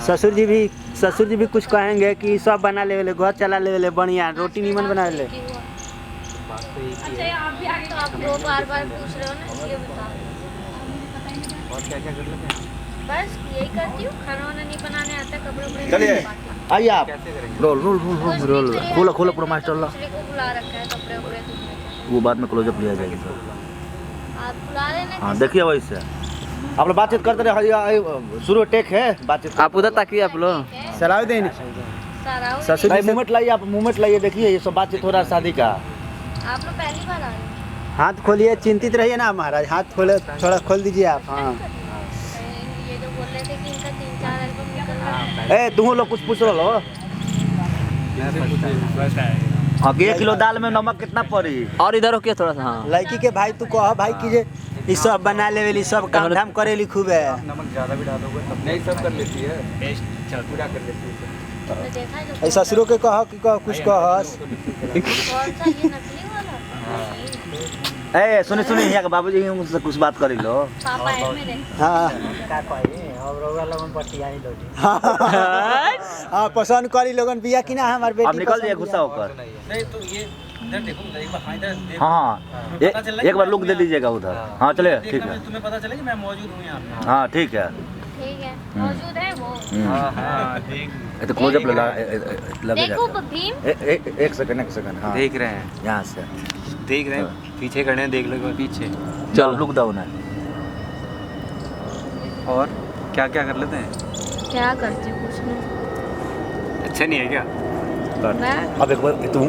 ससुर जी भी कुछ कहेंगे कि सब बना ले घर चला ले बढ़िया रोटी नीमन बना ले। अच्छा आप भी आगे तो आप दो बार पूछ रहे हो ना, ये बताओ और क्या क्या कर लेते हैं? बस यही करती हूँ, खाना वाना नहीं बनाने आता, कपड़े उपड़े चलिए आइए आप। कैसे करेंगे? Roll roll roll roll roll खोलो खोलो पूरा मास्टर ला। दूसरे को बुला रखा है कपड़े उपड़े धुलने का। वो बाद में क्लोजअप लिया जाएगा सर। आप बुला लेना। हाँ देखिए वैसे आप लोग बातचीत करते रहे। शुरू टेक है बातचीत। आप उधर ताकिए आप लोग। सलाह दें ससुर भाई मूवमेंट लाइए, आप मूवमेंट लाइए। देखिए ये सब बातचीत हो रहा है शादी का। आप लोग पहली बार आ रहे हैं। हाथ खोलिए, चिंतित रहिए ना महाराज, हाथ खोले थोड़ा खोल दीजिए आप। हाँ ये जो बोल रहे थे कि इनका 3-4 एल्बम निकल रहा है। ए तुम लोग कुछ पूछ रहे हो? हाँ 1 किलो दाल में नमक कितना पड़ी? और इधर होके थोड़ा सा। हाँ लड़की के भाई तू कह भाई कि जे ई सब बना लेवेली, सब काम धाम करेली खूब है। नमक ज़्यादा भी डालोगे तब नहीं, सब कर लेती है, टेस्ट पूरा कर लेती है। तुमने देखा है जो ऐसा ससुरों के कह कि कह कुछ कहस। कौन सा ये नकली वाला? ए सुनी सुनी यहाँ के बाबूजी उनसे कुछ बात कर लो। पापा है मेरे। हाँ हाँ पसंद करी लोगन बिया कि ना हमार बेटी आप निकल पसंद जाइए बिया। गुस्सा होकर। नहीं तो ये इधर देखो, एक बार हाँ इधर देखो। हाँ एक बार लुक दे दीजिएगा उधर। हाँ चलिए ठीक है। तुम्हें पता चले कि मैं मौजूद हूँ यहाँ पे। हाँ ठीक है। ठीक है, मौजूद है वो। हाँ ठीक। ये तो क्लोजअप लगे देखो जाएगा। भीम, एक सेकंड। हाँ देख रहे हैं, यहाँ से देख रहे हैं, पीछे खड़े हैं, देख लो पीछे। चलो लुक दो ना। और क्या क्या कर लेते हैं? क्या करती हूँ कुछ नहीं। अच्छा नहीं है क्या? मैं अब एक बार तुम